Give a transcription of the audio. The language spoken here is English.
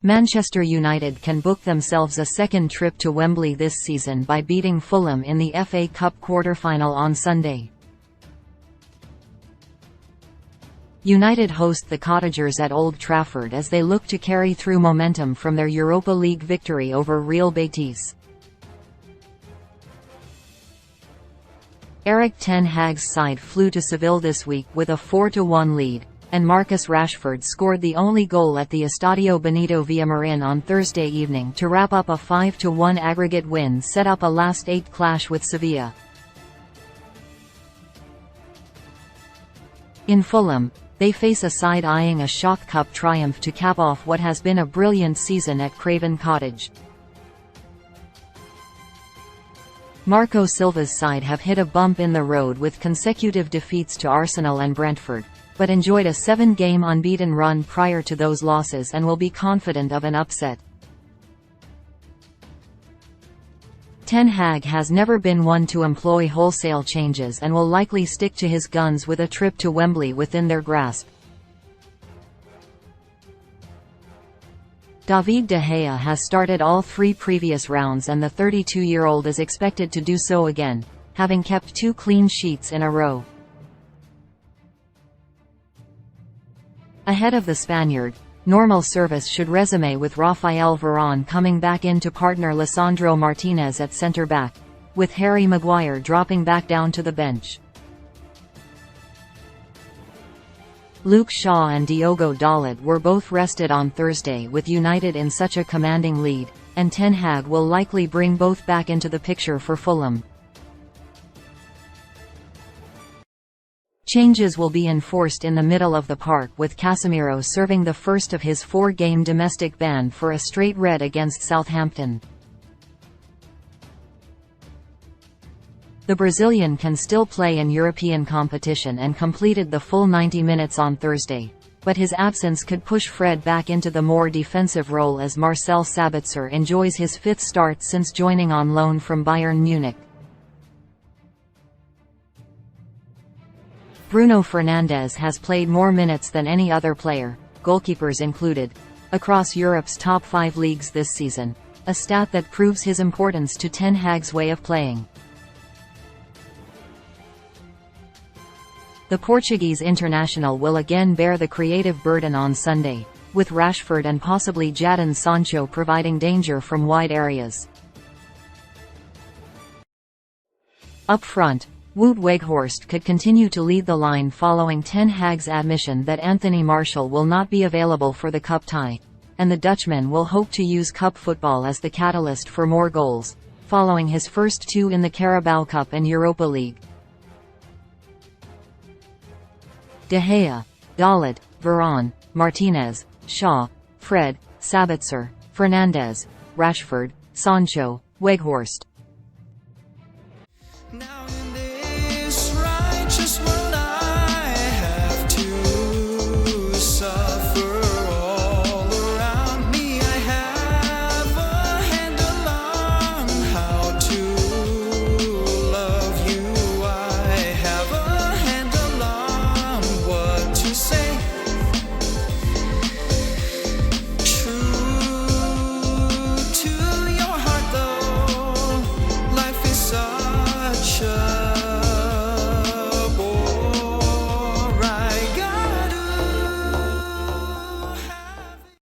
Manchester United can book themselves a second trip to Wembley this season by beating Fulham in the FA Cup quarter-final on Sunday. United host the Cottagers at Old Trafford as they look to carry through momentum from their Europa League victory over Real Betis. Erik ten Hag's side flew to Seville this week with a 4-1 lead, and Marcus Rashford scored the only goal at the Estadio Benito Villamarin on Thursday evening to wrap up a 5-1 aggregate win, set up a last-8 clash with Sevilla. In Fulham, they face a side eyeing a shock cup triumph to cap off what has been a brilliant season at Craven Cottage. Marco Silva's side have hit a bump in the road with consecutive defeats to Arsenal and Brentford, but enjoyed a 7-game unbeaten run prior to those losses and will be confident of an upset. Ten Hag has never been one to employ wholesale changes and will likely stick to his guns with a trip to Wembley within their grasp. David De Gea has started all 3 previous rounds, and the 32-year-old is expected to do so again, having kept 2 clean sheets in a row. Ahead of the Spaniard, normal service should resume with Rafael Varane coming back in to partner Lisandro Martinez at centre-back, with Harry Maguire dropping back down to the bench. Luke Shaw and Diogo Dalot were both rested on Thursday with United in such a commanding lead, and Ten Hag will likely bring both back into the picture for Fulham. Changes will be enforced in the middle of the park, with Casemiro serving the first of his 4-game domestic ban for a straight red against Southampton. The Brazilian can still play in European competition and completed the full 90 minutes on Thursday, but his absence could push Fred back into the more defensive role as Marcel Sabitzer enjoys his 5th start since joining on loan from Bayern Munich. Bruno Fernandes has played more minutes than any other player, goalkeepers included, across Europe's top 5 leagues this season, a stat that proves his importance to Ten Hag's way of playing. The Portuguese international will again bear the creative burden on Sunday, with Rashford and possibly Jadon Sancho providing danger from wide areas. Up front, Wout Weghorst could continue to lead the line following Ten Hag's admission that Anthony Martial will not be available for the cup tie, and the Dutchman will hope to use cup football as the catalyst for more goals, following his first 2 in the Carabao Cup and Europa League. De Gea, Dalot, Varane, Martinez, Shaw, Fred, Sabitzer, Fernandes, Rashford, Sancho, Weghorst.